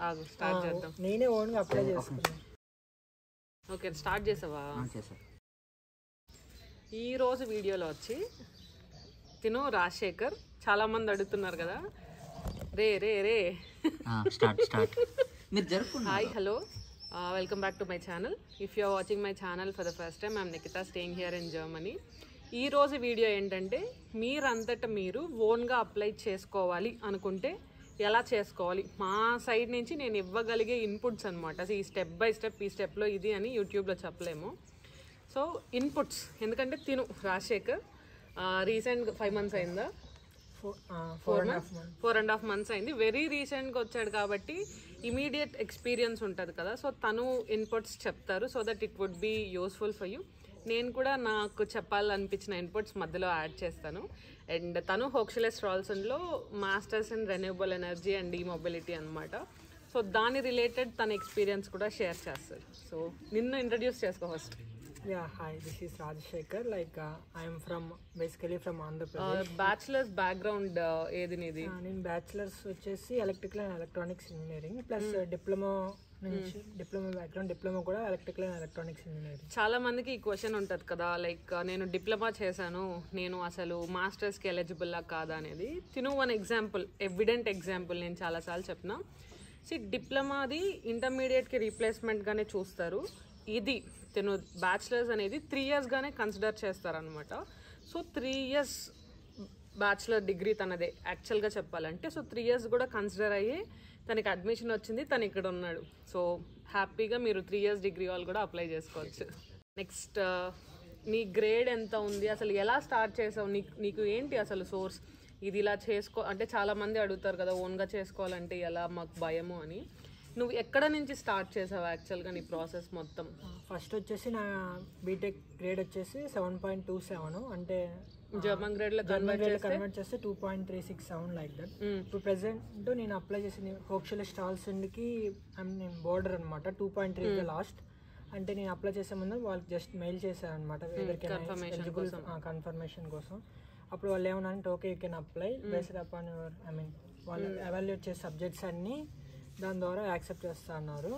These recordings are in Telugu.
ఆగు స్టార్ట్ చేద్దాం. నేనే ఓన్గా అప్లై చేసుకున్నాను. ఓకే స్టార్ట్ చేసావా? ఈరోజు వీడియోలో వచ్చి తిను రాజశేఖర్, చాలామంది అడుగుతున్నారు కదా, రే రే రే hi hello welcome back to my channel. If you are watching my channel for the first time, I'm Nikhita, staying here in Germany. ఈరోజు వీడియో ఏంటంటే, మీరంతటా మీరు ఓన్గా అప్లై చేసుకోవాలి అనుకుంటే ఎలా చేసుకోవాలి, మా సైడ్ నుంచి నేను ఇవ్వగలిగే ఇన్పుట్స్ అనమాట. ఈ స్టెప్ బై స్టెప్, ఈ స్టెప్లో ఇది అని యూట్యూబ్లో చెప్పలేము. సో ఇన్పుట్స్, ఎందుకంటే తిను రాజశేఖర్ రీసెంట్గా 5 months అయిందా, 4.5 months అయింది. వెరీ రీసెంట్గా వచ్చాడు కాబట్టి ఇమీడియట్ ఎక్స్పీరియన్స్ ఉంటుంది కదా. సో తను ఇన్పుట్స్ చెప్తారు, so that it would be useful for you. నేను కూడా నాకు చెప్పాలనిపించిన ఇన్పుట్స్ మధ్యలో యాడ్ చేస్తాను. అండ్ తను హోక్స్లెస్ రాల్సన్లో masters in renewable energy and mobility అనమాట. సో దాని రిలేటెడ్ తన ఎక్స్పీరియన్స్ కూడా షేర్ చేస్తారు. సో నిన్ను ఇంట్రడ్యూస్ చేసుకో first. Yeah, hi, this is Rajshekar. Like, I am basically from Andhra Pradesh. Bachelors background ఏది నీది? నేను బ్యాచులర్స్ వచ్చేసి electrical and electronics engineering plus diploma నుంచి, డిప్లొమా బ్యాక్గ్రౌండ్, డిప్లొమా కూడా ఎలక్ట్రికల్ అండ్ ఎలక్ట్రానిక్స్ ఇంజనీరింగ్. చాలా మందికి ఈ క్వశ్చన్ ఉంటుంది కదా, లైక్ నేను డిప్లొమా చేశాను, నేను అసలు మాస్టర్స్కి ఎలిజిబుల్లా కాదా అనేది. తిను వన్ ఎగ్జాంపుల్, ఎవిడెంట్ ఎగ్జాంపుల్ నేను చాలాసార్లు చెప్పిన. డిప్లొమాది ఇంటర్మీడియట్కి రీప్లేస్మెంట్గానే చూస్తారు. ఇది తిను బ్యాచులర్స్ అనేది 3 yearsగానే కన్సిడర్ చేస్తారనమాట. సో 3 years బ్యాచులర్ డిగ్రీ తనదే యాక్చువల్గా చెప్పాలంటే. సో 3 years కూడా కన్సిడర్ అయ్యి తనకి అడ్మిషన్ వచ్చింది, తను ఇక్కడ ఉన్నాడు. సో హ్యాపీగా మీరు 3 years డిగ్రీ వాళ్ళు కూడా అప్లై చేసుకోవచ్చు. నెక్స్ట్, నీ గ్రేడ్ ఎంత ఉంది, అసలు ఎలా స్టార్ట్ చేసావు, నీకు ఏంటి అసలు సోర్స్, ఇది ఇలా చేసుకో అంటే చాలామంది అడుగుతారు కదా, ఓన్గా చేసుకోవాలంటే ఎలా, మాకు భయము అని. నువ్వు ఎక్కడ నుంచి స్టార్ట్ చేసావు యాక్చువల్గా నీ ప్రాసెస్ మొత్తం? ఫస్ట్ వచ్చేసి నా బీటెక్ గ్రేడ్ వచ్చేసి 7.27, అంటే జర్మన్ గ్రేడ్లో కన్వర్ట్ చేస్తే 2.367 లైక్ దట్. ఇప్పుడు ప్రెసెంట్ నేను అప్లై చేసిన హోక్స్లెస్ రాల్సన్కి నేను బోర్డర్ అనమాట. 2.3 లాస్ట్. అంటే నేను అప్లై చేసే ముందు వాళ్ళకి జస్ట్ మెయిల్ చేశాను అనమాట, ఎలిజిబుల్ కన్ఫర్మేషన్ కోసం. అప్పుడు వాళ్ళు ఏమన్నా అంటే, okay you can apply based upon your వాళ్ళు ఎవాల్యుయేట్ చేసే సబ్జెక్ట్స్ అన్నీ దాని ద్వారా యాక్సెప్ట్ చేస్తా అన్నారు.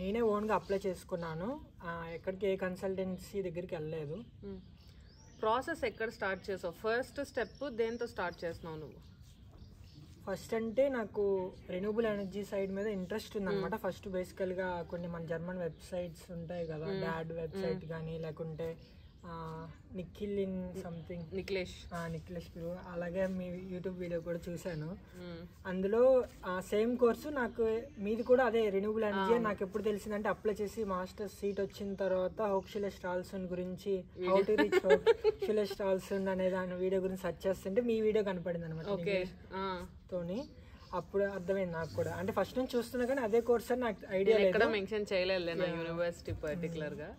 నేనే ఓన్గా అప్లై చేసుకున్నాను, ఎక్కడికి ఏ కన్సల్టెన్సీ దగ్గరికి వెళ్ళలేదు. ప్రాసెస్ ఎక్కడ స్టార్ట్ చేసావు? ఫస్ట్ స్టెప్ దేంతో స్టార్ట్ చేస్తున్నావు నువ్వు? ఫస్ట్ అంటే నాకు రెన్యూవబుల్ ఎనర్జీ సైడ్ మీద ఇంట్రెస్ట్ ఉందన్నమాట. ఫస్ట్ బేసికల్గా కొన్ని మన జర్మన్ వెబ్సైట్స్ ఉంటాయి కదా, డాడ్ వెబ్సైట్ కానీ, లేకుంటే నిఖిల్ ఇన్ సంథింగ్, నిఖిలేష్ అలాగే మీ యూట్యూబ్ వీడియో కూడా చూశాను. అందులో సేమ్ కోర్సు నాకు మీది కూడా అదే రెన్యూవబుల్ ఎనర్జీ. నాకు ఎప్పుడు తెలిసిందంటే, అప్లై చేసి మాస్టర్స్ సీట్ వచ్చిన తర్వాత హోక్స్లెస్ రాల్సన్ గురించి, హౌ టు రీచ్ హోక్స్లెస్ రాల్సన్ అనే దాని వీడియో గురించి సెర్చ్ చేస్తుంటే మీ వీడియో కనపడింది అనమాట తోని. అప్పుడు అర్థమైంది నాకు కూడా. అంటే ఫస్ట్ నుంచి చూస్తున్నా కానీ అదే కోర్స్ అని నాకు ఐడియా ఎక్కడ మెన్షన్ చేయలేదు నా యూనివర్సిటీ పర్టికులర్గా.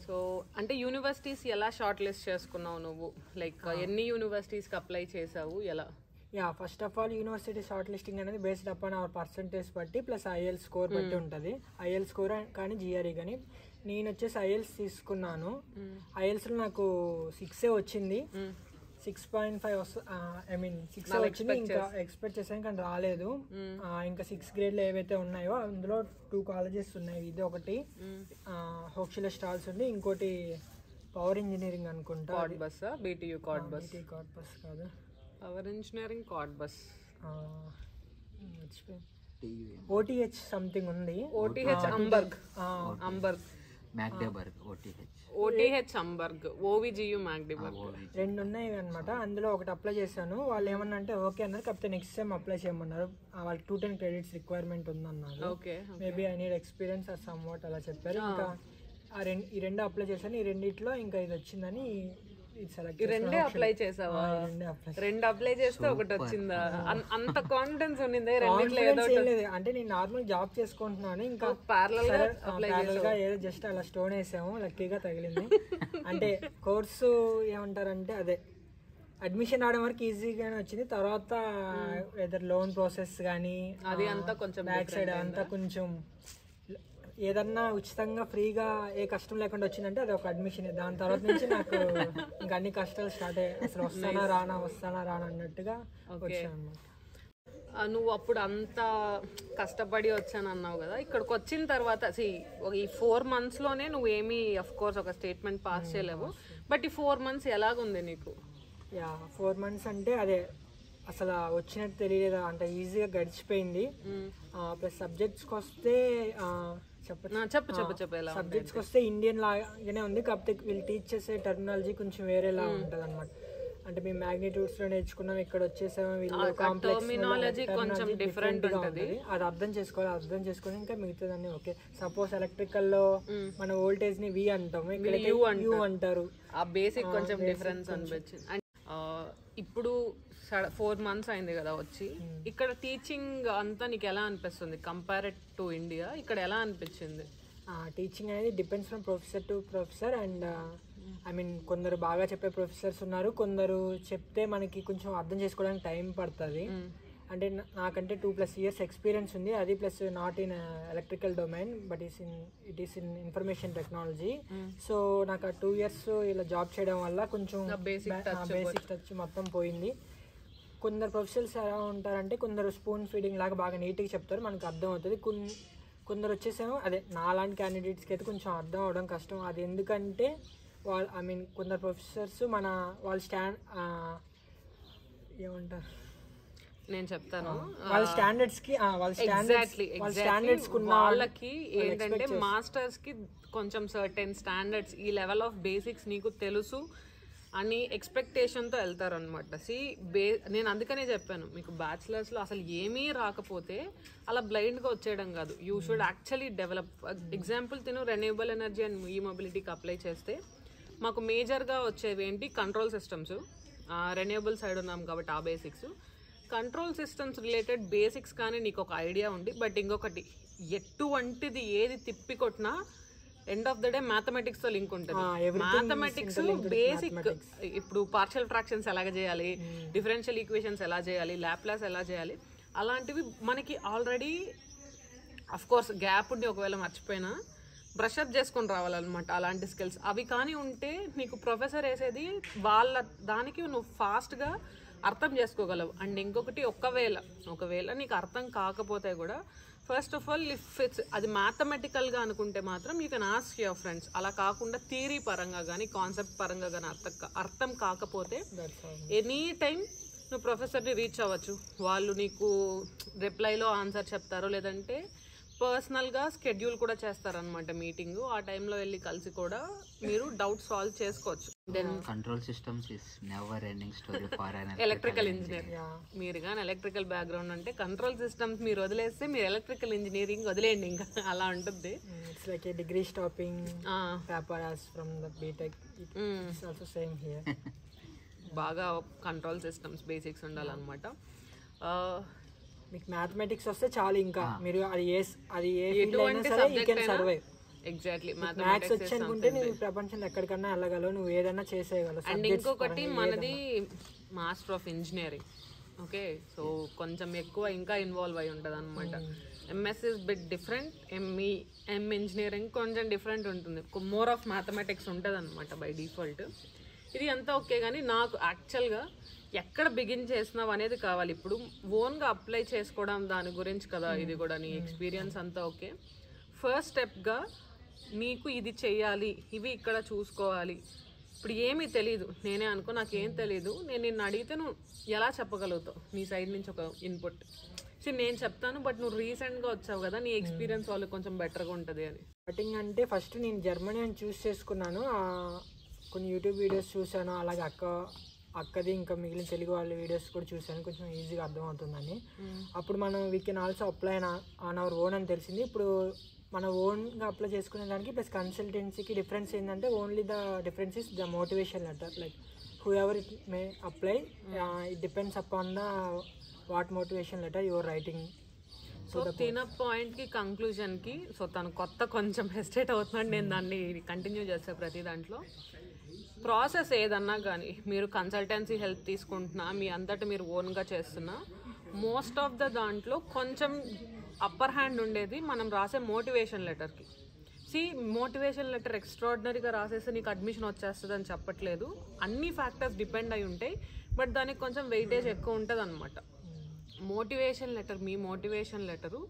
సో అంటే యూనివర్సిటీస్ ఎలా షార్ట్ లిస్ట్ చేసుకున్నావు నువ్వు? లైక్ ఎన్ని యూనివర్సిటీస్కి అప్లై చేసావు, ఎలా? First of all university short listing అనేది బేస్డ్ అపాన్ అవర్ పర్సంటేజ్ బట్టి ప్లస్ ఐఎల్ స్కోర్ బట్టి ఉంటుంది. ఐఎల్ స్కోర్ కానీ జిఆర్ఈ కానీ. నేను వచ్చేసి ఐఎల్స్ తీసుకున్నాను. ఐఎల్స్లో నాకు 6 వచ్చింది. 6.5 6 వచ్చింది. ఇంకా ఎక్స్పెక్ట్ చేశాను కానీ రాలేదు. ఇంకా 6 గ్రేడ్లు ఏవైతే ఉన్నాయో అందులో 2 కాలేజెస్ ఉన్నాయి. ఇది ఒకటి హోక్స్లెస్ రాల్సన్ ఉంది, ఇంకోటి పవర్ ఇంజనీరింగ్ అనుకుంటా. BTU కార్డ్ బస్ కాదు, power engineering card bus, OTH something ఉంది. OTH అంబర్గ్, OTH అంబర్గ్, OVGU మ్యాగ్డెబర్గ్, 2 ఉన్నాయి అనమాట. అందులో ఒకటి అప్లై చేశాను. వాళ్ళు ఏమన్నా అంటే ఓకే అన్నారు, కాకపోతే నెక్స్ట్ టైం అప్లై చేయమన్నారు. వాళ్ళకి 210 credits రిక్వైర్మెంట్ ఉందన్నారు. Maybe I need experience or some what అలా చెప్పారు. ఇంకా ఈ 2 అప్లై చేశాను. ఈ రెండిట్లో ఇంకా ఇది వచ్చిందని రెండే అప్లై చేసావా? 2 అప్లై చేస్తే ఒకటి వచ్చిందా? అంత కాన్ఫిడెన్స్ ఉండిందే రెండిట్లో? అంటే నేను నార్మల్ జాబ్ చేసుకుంటున్నాను, ఇంకా ప్యారలల్ గా ఏదో జస్ట్ అలా స్టోన్ వేసాము, లక్కీగా తగిలింది. అంటే కోర్సు ఏమంటారంటే అదే అడ్మిషన్ రావడం వరకు ఈజీగానే వచ్చింది. తర్వాత ఏదైనా లోన్ ప్రాసెస్ కానీ అది అంతా కొంచెం బ్యాక్ సైడ్ అంతా కొంచెం ఏదన్నా ఉచితంగా ఫ్రీగా ఏ కష్టం లేకుండా వచ్చిందంటే అది ఒక అడ్మిషన్. దాని తర్వాత నుంచి నాకు ఇంకా అన్ని కష్టాలు స్టార్ట్ అయ్యాయి. అసలు వస్తానా రానా అన్నట్టుగా వచ్చాను అన్నమాట. నువ్వు అప్పుడు అంత కష్టపడి వచ్చాను అన్నావు కదా, ఇక్కడికి వచ్చిన తర్వాత ఈ 4 monthsలోనే నువ్వు ఏమీ అఫ్ కోర్స్ ఒక స్టేట్మెంట్ పాస్ చేయలేవు, బట్ ఈ 4 months ఎలాగుంది నీకు? 4 months అంటే అదే అసలు వచ్చినట్టు తెలియదు, అంత ఈజీగా గడిచిపోయింది. ప్లస్ సబ్జెక్ట్స్కి వస్తే చెప్పు ఎలా సబ్జెక్ట్స్కి వస్తే ఇండియన్ లాగానే ఉంది, కాకపోతే వీళ్ళు టీచ్ చేసే టెర్మినాలజీ కొంచెం వేరేలా ఉంటుంది అనమాట. అంటే మేము మ్యాగ్నిట్యూడ్స్ లో నేర్చుకున్నాం, ఇక్కడ వచ్చేసాము వీళ్ళు టర్మినాలజీ కొంచెం డిఫరెంట్ ఉంటుంది, అది అర్థం చేసుకొని ఇంకా మిగతాదన్నీ ఓకే. సపోజ్ ఎలక్ట్రికల్ లో మన వోల్టేజ్ ని వి అంటాము, ఇక్కడ యు అంటారు. ఆ బేసిక్ కొంచెం డిఫరెన్స్ అనిపించింది. అండ్ ఇప్పుడు 4 months అయింది కదా వచ్చి, ఇక్కడ టీచింగ్ అంతా నీకు ఎలా అనిపిస్తుంది కంపేర్డ్ టు ఇండియా? ఇక్కడ ఎలా అనిపించింది? టీచింగ్ అనేది depends from professor to professor. And I mean కొందరు బాగా చెప్పే ప్రొఫెసర్స్ ఉన్నారు, కొందరు చెప్తే మనకి కొంచెం అర్థం చేసుకోవడానికి టైం పడుతుంది. అంటే నాకంటే 2+ years ఎక్స్పీరియన్స్ ఉంది, అది plus not in electrical domain but it is in information technology. So నాకు 2 years ఇలా జాబ్ చేయడం వల్ల కొంచెం బేసిక్ టచ్ మొత్తం పోయింది. కొందరు ప్రొఫెసర్స్ ఎలా ఉంటారంటే కొందరు స్పూన్ ఫీడింగ్ లాగా బాగా నీట్గా చెప్తారు, మనకు అర్థం అవుతుంది. కొందరు వచ్చేసాము అదే నాలాంటి క్యాండిడేట్స్కి అయితే కొంచెం అర్థం అవడం కష్టం. అది ఎందుకంటే వాళ్ళు ఐ మీన్ కొందరు ప్రొఫెసర్స్ వాళ్ళ ఏమంటారు నేను చెప్తాను, వాళ్ళ స్టాండర్డ్స్కి వాళ్ళకి ఏంటంటే మాస్టర్స్ కి కొంచెం సర్టెన్ స్టాండర్డ్స్, ఈ లెవెల్ ఆఫ్ బేసిక్స్ నీకు తెలుసు అని ఎక్స్పెక్టేషన్తో వెళ్తారు అనమాట. నేను అందుకనే చెప్పాను మీకు, బ్యాచిలర్స్లో అసలు ఏమీ రాకపోతే అలా బ్లైండ్గా వచ్చేయడం కాదు, you should actually develop. Example renewable energy and ఈ మొబిలిటీకి అప్లై చేస్తే మాకు మేజర్గా వచ్చేవి ఏంటి, కంట్రోల్ సిస్టమ్స్. రెన్యూబుల్ సైడ్ ఉన్నాం కాబట్టి ఆ basics, control systems related basics కానీ నీకు ఒక ఐడియా ఉంది. బట్ ఇంకొకటి, ఎటువంటిది ఏది తిప్పి కొట్టినా ఎండ్ ఆఫ్ ద డే మ్యాథమెటిక్స్తో లింక్ ఉంటుంది. మ్యాథమెటిక్స్ బేసిక్, ఇప్పుడు పార్షియల్ ఫ్రాక్షన్స్ ఎలాగ చేయాలి, డిఫరెన్షియల్ ఈక్వేషన్స్ ఎలా చేయాలి, లాప్లాస్ ఎలా చేయాలి, అలాంటివి మనకి ఆల్రెడీ అఫ్ కోర్స్ గ్యాప్ ఉండి ఒకవేళ మర్చిపోయినా బ్రషప్ చేసుకొని రావాలన్నమాట. అలాంటి స్కిల్స్ అవి కానీ ఉంటే నీకు ప్రొఫెసర్ వేసేది వాళ్ళ దానికి నువ్వు ఫాస్ట్గా అర్థం చేసుకోగలవు. అండ్ ఇంకొకటి, ఒకవేళ నీకు అర్థం కాకపోతే కూడా ఫస్ట్ ఆఫ్ ఆల్ ఇఫ్ అది మ్యాథమెటికల్గా అనుకుంటే మాత్రం you can ask your friends. అలా కాకుండా థియరీ పరంగా కానీ కాన్సెప్ట్ పరంగా కానీ అర్థం కాకపోతే ఎనీ టైం నువ్వు ప్రొఫెసర్ని రీచ్ అవ్వచ్చు. వాళ్ళు నీకు రిప్లైలో ఆన్సర్ చెప్తారు, లేదంటే పర్సనల్గా షెడ్యూల్ కూడా చేస్తారనమాట మీటింగ్. ఆ టైంలో వెళ్ళి కలిసి కూడా మీరు డౌట్ సాల్వ్ చేసుకోవచ్చు. Then control systems is never ending story for an electrical engineer. మీరు కానీ ఎలక్ట్రికల్ బ్యాక్గ్రౌండ్ అంటే కంట్రోల్ సిస్టమ్స్ మీరు వదిలేస్తే మీరు ఎలక్ట్రికల్ ఇంజనీరింగ్ వదిలేయండి, ఇంకా అలా ఉంటుంది. It's like a degree stopping paper as from the BTech. It's also same here. బాగా కంట్రోల్ సిస్టమ్స్ బేసిక్స్ ఉండాలన్నమాట. మీకు మ్యాథమెటిక్స్ వస్తే చాలు, ఇంకా మీరు అది ఏ ఫీల్డ్ అయినా సరే you can survive. Exactly, maths వచ్చి అనుకుంటే నువ్వు ప్రపంచంలో ఎక్కడికన్నా వెళ్ళగలవు, నువ్వు ఏదైనా చేసేయగలవు. అండ్ ఇంకొకటి, మనది master of engineering, okay, so కొంచెం ఎక్కువ ఇంకా ఇన్వాల్వ్ అయి ఉంటుంది అనమాట. MS is bit different, M engineering కొంచెం డిఫరెంట్ ఉంటుంది, మోర్ ఆఫ్ మ్యాథమెటిక్స్ ఉంటుంది అనమాట బై డిఫాల్ట్. ఇది అంతా ఓకే, కానీ నాకు యాక్చువల్గా ఎక్కడ బిగిన్ చేసినావు అనేది కావాలి. ఇప్పుడు ఓన్గా అప్లై చేసుకోవడం దాని గురించి కదా, ఇది కూడా నీ ఎక్స్పీరియన్స్ అంతా ఓకే. ఫస్ట్ స్టెప్గా నీకు ఇది చెయ్యాలి, ఇవి ఇక్కడ చూసుకోవాలి. ఇప్పుడు ఏమీ తెలీదు, నేనే అనుకో నాకేం తెలీదు, నేను నిన్ను అడిగితే నువ్వు ఎలా చెప్పగలుగుతావు నీ సైడ్ నుంచి ఒక ఇన్పుట్? నేను చెప్తాను, బట్ నువ్వు రీసెంట్గా వచ్చావు కదా, నీ ఎక్స్పీరియన్స్ వాళ్ళకి కొంచెం బెటర్గా ఉంటుంది అని. స్టార్టింగ్ అంటే ఫస్ట్ నేను జర్మనీ అని చూస్ చేసుకున్నాను, కొన్ని యూట్యూబ్ వీడియోస్ చూశాను, అలాగే అక్కది ఇంకా మిగిలిన తెలుగు వాళ్ళ వీడియోస్ కూడా చూశాను, కొంచెం ఈజీగా అర్థమవుతుందని. అప్పుడు మనం we can also apply on our own అని తెలిసింది. ఇప్పుడు మన ఓన్గా అప్లై చేసుకునే దానికి ప్లస్ కన్సల్టెన్సీకి డిఫరెన్స్ ఏంటంటే, only the difference is the motivation letter. Like who ever it may apply, it depends upon the what motivation letter your writing. So తిన పాయింట్కి కంక్లూజన్కి, సో తను కొంచెం హెసిటేట్ అవుతున్నాడు, నేను దాన్ని కంటిన్యూ చేస్తాను ప్రతి దాంట్లో. ప్రాసెస్ ఏదన్నా కానీ మీరు కన్సల్టెన్సీ హెల్ప్ తీసుకుంటున్నా, మీ అంతటా మీరు ఓన్గా చేస్తున్నా, మోస్ట్ ఆఫ్ ద దాంట్లో కొంచెం అప్పర్ హ్యాండ్ ఉండేది మనం రాసే మోటివేషన్ లెటర్కి. మోటివేషన్ లెటర్ ఎక్స్ట్రాడినరీగా రాసేస్తే నీకు అడ్మిషన్ వచ్చేస్తుంది అని చెప్పట్లేదు, అన్ని ఫ్యాక్టర్స్ డిపెండ్ అయి ఉంటాయి, బట్ దానికి కొంచెం వెయిటేజ్ ఎక్కువ ఉంటుంది అనమాట. మోటివేషన్ లెటర్, మీ మోటివేషన్ లెటరు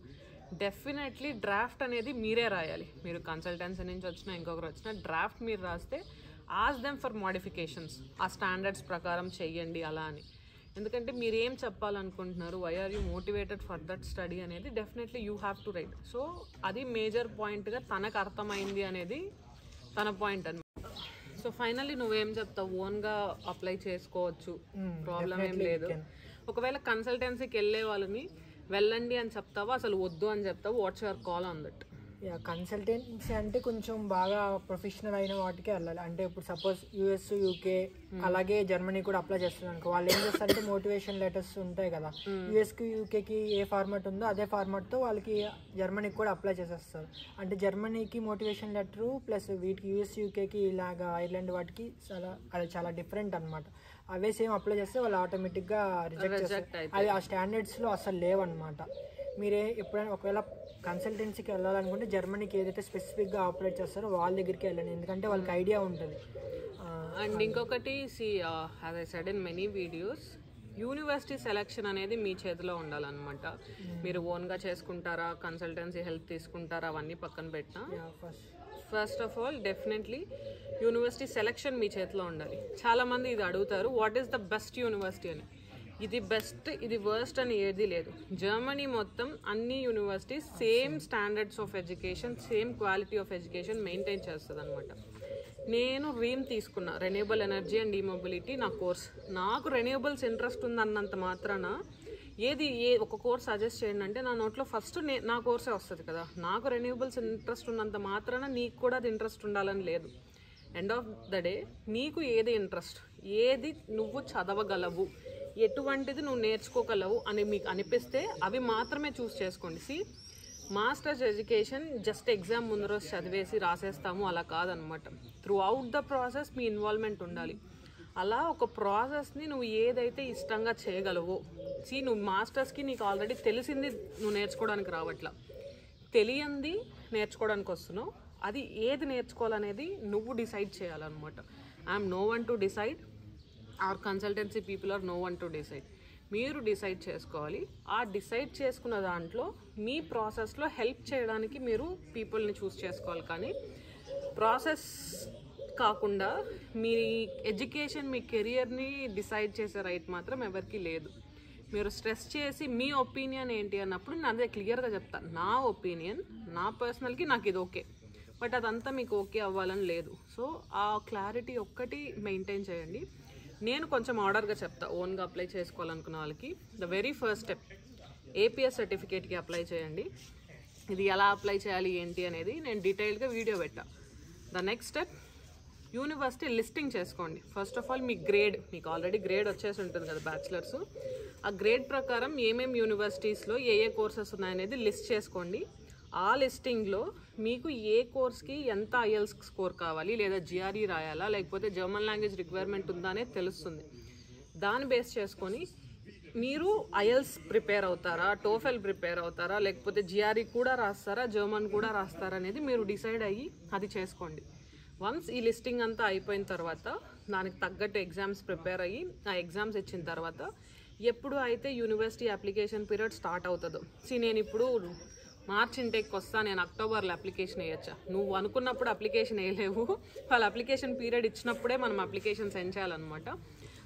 డెఫినెట్లీ డ్రాఫ్ట్ అనేది మీరే రాయాలి. మీరు కన్సల్టెన్సీ నుంచి వచ్చినా ఇంకొకరు వచ్చినా డ్రాఫ్ట్ మీరు రాస్తే ఆస్ దెమ్ ఫర్ మోడిఫికేషన్స్, ఆ స్టాండర్డ్స్ ప్రకారం చెయ్యండి అలా అని. ఎందుకంటే మీరు ఏం చెప్పాలనుకుంటున్నారు, why are you motivated for that study అనేది definitely you have to write. So అది మేజర్ పాయింట్గా తనకు అర్థమైంది అనేది తన పాయింట్ అనమాట. సో ఫైనల్లీ నువ్వేం చెప్తావు? ఓన్గా అప్లై చేసుకోవచ్చు, ప్రాబ్లం ఏం లేదు. ఒకవేళ కన్సల్టెన్సీకి వెళ్ళే వాళ్ళని వెళ్ళండి అని చెప్తావా, అసలు వద్దు అని చెప్తావు? What's your call on that? Consultancy అంటే కొంచెం బాగా ప్రొఫెషనల్ అయిన వాటికే వెళ్ళాలి. అంటే ఇప్పుడు సపోజ్ యూఎస్, యూకే అలాగే జర్మనీ కూడా అప్లై చేస్తున్నారు అనుకో, వాళ్ళు ఏం చేస్తారంటే మోటివేషన్ లెటర్స్ ఉంటాయి కదా, యూఎస్కి యూకేకి ఏ ఫార్మాట్ ఉందో అదే ఫార్మాట్తో వాళ్ళకి జర్మనీకి కూడా అప్లై చేసేస్తారు. అంటే జర్మనీకి మోటివేషన్ లెటరు ప్లస్ వీటికి యూఎస్, యూకేకి ఇలాగా ఐర్లాండ్ వాటికి అది చాలా డిఫరెంట్ అనమాట. అవే సేమ్ అప్లై చేస్తే వాళ్ళు ఆటోమేటిక్గా రిజెక్ట్ చేస్తారు. అది ఆ స్టాండర్డ్స్లో అసలు లేవన్నమాట. మీరే ఎప్పుడైనా ఒకవేళ కన్సల్టెన్సీకి వెళ్ళాలనుకుంటే జర్మనీకి ఏదైతే స్పెసిఫిక్గా ఆపరేట్ చేస్తారో వాళ్ళ దగ్గరికి వెళ్ళండి, ఎందుకంటే వాళ్ళకి ఐడియా ఉంటుంది. అండ్ ఇంకొకటి as I said in many videos, university selection అనేది మీ చేతిలో ఉండాలన్నమాట. మీరు ఓన్గా చేసుకుంటారా, కన్సల్టెన్సీ హెల్ప్ తీసుకుంటారా, అవన్నీ పక్కన పెట్టినా first of all definitely university selection మీ చేతిలో ఉండాలి. చాలామంది ఇది అడుగుతారు, what is the best university అని. ఇది బెస్ట్, ఇది వర్స్ట్ అని ఏది లేదు. జర్మనీ మొత్తం అన్ని universities same standards of education, same quality of education maintain చేస్తుంది అనమాట. నేను రీమ్ తీసుకున్నా, రెన్యూబుల్ ఎనర్జీ అండ్ ఈమొబిలిటీ నా కోర్స్. నాకు రెన్యూబుల్స్ ఇంట్రెస్ట్ ఉందన్నంత మాత్రాన ఒక కోర్స్ సజెస్ట్ చేయండి అంటే నా నోట్లో ఫస్ట్ నా కోర్సే వస్తుంది కదా. నాకు రెన్యూబుల్స్ ఇంట్రెస్ట్ ఉన్నంత మాత్రాన నీకు కూడా అది ఇంట్రెస్ట్ ఉండాలని లేదు. ఎండ్ ఆఫ్ ద డే నీకు ఏది ఇంట్రెస్ట్, ఏది నువ్వు చదవగలవు, ఎటువంటిది నువ్వు నేర్చుకోగలవు అని మీకు అనిపిస్తే అవి మాత్రమే చూస్ చేసుకోండి. మాస్టర్స్ ఎడ్యుకేషన్ జస్ట్ ఎగ్జామ్ ముందు రోజు చదివేసి రాసేస్తాము అలా కాదనమాట. Through out the process me involvement ఉండాలి. అలా ఒక ప్రాసెస్ని నువ్వు ఏదైతే ఇష్టంగా చేయగలవో, నువ్వు మాస్టర్స్కి నీకు ఆల్రెడీ తెలిసింది నువ్వు నేర్చుకోవడానికి రావట్లా, తెలియంది నేర్చుకోవడానికి వస్తున్నావు. అది ఏది నేర్చుకోవాలనేది నువ్వు డిసైడ్ చేయాలన్నమాట. I'm no one to decide, or consultancy people are no one to decide. మీరు డిసైడ్ చేసుకోవాలి. ఆ డిసైడ్ చేసుకున్న దాంట్లో మీ ప్రాసెస్లో హెల్ప్ చేయడానికి మీరు పీపుల్ని చూస్ చేసుకోవాలి. కానీ ప్రాసెస్ కాకుండా మీ ఎడ్యుకేషన్, మీ కెరియర్ని డిసైడ్ చేసే రైట్ మాత్రం ఎవరికి లేదు. మీరు స్ట్రెస్ చేసి మీ ఒపీనియన్ ఏంటి అన్నప్పుడు నేను అదే క్లియర్గా చెప్తాను. నా ఒపీనియన్, నా పర్సనల్కి నాకు ఇది ఓకే, బట్ అదంతా మీకు ఓకే అవ్వాలని లేదు. సో ఆ క్లారిటీ ఒక్కటి మెయింటైన్ చేయండి. నేను కొంచెం ఆర్డర్గా చెప్తా ఓన్గా అప్లై చేసుకోవాలనుకున్న వాళ్ళకి. The very first step APS సర్టిఫికేట్కి అప్లై చేయండి. ఇది ఎలా అప్లై చేయాలి ఏంటి అనేది నేను డీటెయిల్గా వీడియో పెట్టా. The next step university listing చేసుకోండి. ఫస్ట్ ఆఫ్ ఆల్ మీ గ్రేడ్, మీకు ఆల్రెడీ గ్రేడ్ వచ్చేసి ఉంటుంది కదా బ్యాచిలర్స్, ఆ గ్రేడ్ ప్రకారం ఏమేమి యూనివర్సిటీస్లో ఏ కోర్సెస్ ఉన్నాయనేది లిస్ట్ చేసుకోండి. ఆ లిస్టింగ్లో మీకు ఏ కోర్స్కి ఎంత ఐఎల్స్ స్కోర్ కావాలి, లేదా జిఆర్ఈ రాయాలా, లేకపోతే జర్మన్ లాంగ్వేజ్ రిక్వైర్మెంట్ ఉందా అనేది తెలుస్తుంది. దాన్ని బేస్ చేసుకొని మీరు ఐఎల్స్ ప్రిపేర్ అవుతారా, టోఫెల్ ప్రిపేర్ అవుతారా, లేకపోతే జిఆర్ఈ కూడా రాస్తారా, జర్మన్ కూడా రాస్తారా అనేది మీరు డిసైడ్ అయ్యి అది చేసుకోండి. వన్స్ ఈ లిస్టింగ్ అంతా అయిపోయిన తర్వాత దానికి తగ్గట్టు ఎగ్జామ్స్ ప్రిపేర్ అయ్యి ఆ ఎగ్జామ్స్ ఇచ్చిన తర్వాత ఎప్పుడు అయితే యూనివర్సిటీ అప్లికేషన్ పీరియడ్ స్టార్ట్ అవుతుందో, నేను ఇప్పుడు మార్చ్ ఇంటేక్కి వస్తా, నేను అక్టోబర్లో అప్లికేషన్ వేయచ్చా? నువ్వు అనుకున్నప్పుడు అప్లికేషన్ వేయలేవు. వాళ్ళు అప్లికేషన్ పీరియడ్ ఇచ్చినప్పుడే మనం అప్లికేషన్ సెండ్ చేయాలన్నమాట.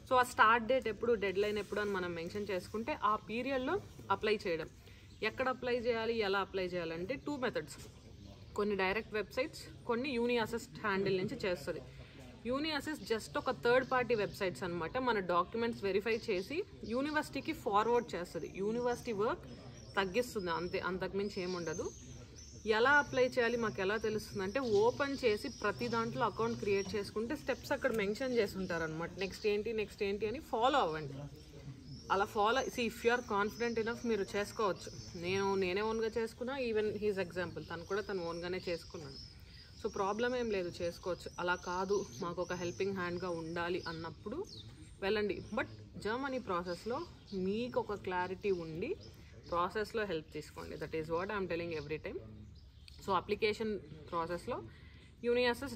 సో ఆ స్టార్ట్ డేట్ ఎప్పుడు, డెడ్ లైన్ ఎప్పుడు అని మనం మెన్షన్ చేసుకుంటే ఆ పీరియడ్లో అప్లై చేయడం. ఎక్కడ అప్లై చేయాలి, ఎలా అప్లై చేయాలంటే 2 మెథడ్స్. కొన్ని డైరెక్ట్ వెబ్సైట్స్, కొన్ని యూని అసిస్ట్ హ్యాండిల్ నుంచి చేస్తుంది. యూని అసిస్ట్ జస్ట్ ఒక థర్డ్ పార్టీ వెబ్సైట్స్ అనమాట. మన డాక్యుమెంట్స్ వెరిఫై చేసి యూనివర్సిటీకి ఫార్వర్డ్ చేస్తుంది. యూనివర్సిటీ వర్క్ తగ్గిస్తుంది అంతే, అంతకుమించి ఏముండదు. ఎలా అప్లై చేయాలి మాకు ఎలా తెలుస్తుంది అంటే, ఓపెన్ చేసి ప్రతి దాంట్లో అకౌంట్ క్రియేట్ చేసుకుంటే స్టెప్స్ అక్కడ మెన్షన్ చేసి ఉంటారనమాట. నెక్స్ట్ ఏంటి అని ఫాలో అవ్వండి. అలా if you are confident enough మీరు చేసుకోవచ్చు. నేనే ఓన్గా చేసుకున్నా, ఈవెన్ హీజ్ ఎగ్జాంపుల్, తను ఓన్గానే చేసుకున్నాను. సో ప్రాబ్లం ఏం లేదు, చేసుకోవచ్చు. అలా కాదు మాకు ఒక హెల్పింగ్ హ్యాండ్గా ఉండాలి అన్నప్పుడు వెళ్ళండి. బట్ జర్మనీ ప్రాసెస్లో మీకు ఒక క్లారిటీ ఉండి ప్రాసెస్లో హెల్ప్ తీసుకోండి. That is what I'm telling every time. So application ప్రాసెస్లో యూనియాసిస్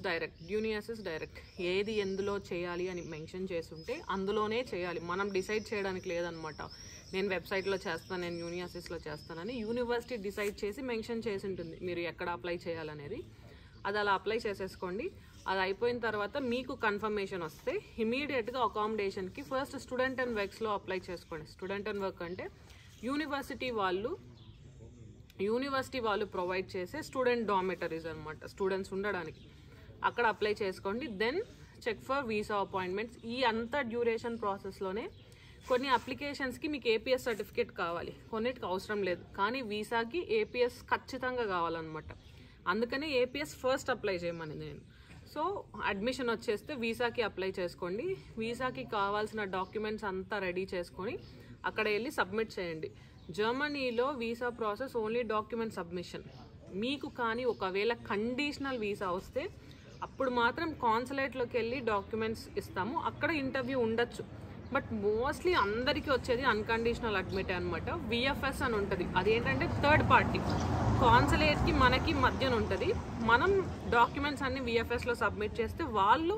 డైరెక్ట్ ఏది ఎందులో చేయాలి అని మెన్షన్ చేస్తుంటే అందులోనే చేయాలి. మనం డిసైడ్ చేయడానికి లేదనమాట. నేను వెబ్సైట్లో చేస్తాను, నేను యూనియాసిస్లో చేస్తానని. యూనివర్సిటీ డిసైడ్ చేసి మెన్షన్ చేసి ఉంటుంది మీరు ఎక్కడ అప్లై చేయాలనేది. అది అలా అప్లై చేసేసుకోండి. అది అయిపోయిన తర్వాత మీకు కన్ఫర్మేషన్ వస్తే ఇమీడియట్గా అకామిడేషన్కి ఫస్ట్ స్టూడెంట్ అండ్ వర్క్స్లో అప్లై చేసుకోండి. స్టూడెంట్ అండ్ వర్క్ అంటే యూనివర్సిటీ వాళ్ళు ప్రొవైడ్ చేసే స్టూడెంట్ డార్మిటరీస్ అనమాట, స్టూడెంట్స్ ఉండడానికి. అక్కడ అప్లై చేసుకోండి. Then check for visa appointments. ఈ అంతా డ్యూరేషన్ ప్రాసెస్లోనే కొన్ని అప్లికేషన్స్కి మీకు ఏపీఎస్ సర్టిఫికేట్ కావాలి, కొన్నిటికి అవసరం లేదు. కానీ వీసాకి ఏపీఎస్ ఖచ్చితంగా కావాలన్నమాట. అందుకని ఏపీఎస్ ఫస్ట్ అప్లై చేయమని నేను. సో అడ్మిషన్ వచ్చేస్తే వీసాకి అప్లై చేసుకోండి. వీసాకి కావాల్సిన డాక్యుమెంట్స్ అంతా రెడీ చేసుకొని అక్కడ వెళ్ళి సబ్మిట్ చేయండి. జర్మనీలో visa process only document submission. మీకు కానీ ఒకవేళ కండిషనల్ వీసా వస్తే అప్పుడు మాత్రం కాన్సులేట్లోకి వెళ్ళి డాక్యుమెంట్స్ ఇస్తాము. అక్కడ ఇంటర్వ్యూ ఉండొచ్చు. బట్ మోస్ట్లీ అందరికీ వచ్చేది అన్కండిషనల్ అడ్మిట్ అనమాట. విఎఫ్ఎస్ అని ఉంటుంది. అదేంటంటే థర్డ్ పార్టీ, కాన్సులేట్కి మనకి మధ్యన ఉంటుంది. మనం డాక్యుమెంట్స్ అన్ని విఎఫ్ఎస్లో సబ్మిట్ చేస్తే వాళ్ళు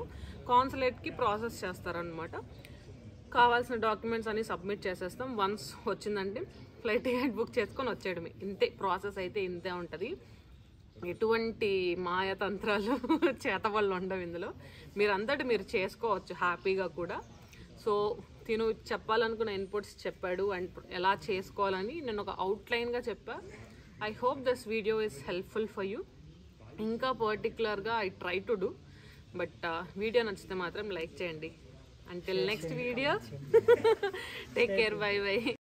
కాన్సులేట్కి ప్రాసెస్ చేస్తారనమాట. కావాల్సిన డాక్యుమెంట్స్ అన్ని సబ్మిట్ చేసేస్తాం. వన్స్ వచ్చిందంటే ఫ్లైట్ టికెట్ బుక్ చేసుకొని వచ్చేయడమే. ఇంతే ప్రాసెస్ అయితే ఇంతే ఉంటుంది. ఎటువంటి మాయతంత్రాలు చేతబళ్ళు ఉండవు ఇందులో. మీరంతటి మీరు చేసుకోవచ్చు హ్యాపీగా కూడా. సో తిను చెప్పాలనుకున్న ఇన్పుట్స్ చెప్పాడు అండ్ ఎలా చేసుకోవాలని నేను ఒక అవుట్లైన్గా చెప్పా. I hope this video is helpful for you. ఇంకా పర్టికులర్గా I try to do. But video నచ్చితే మాత్రం లైక్ చేయండి. Until next video, take care, bye bye.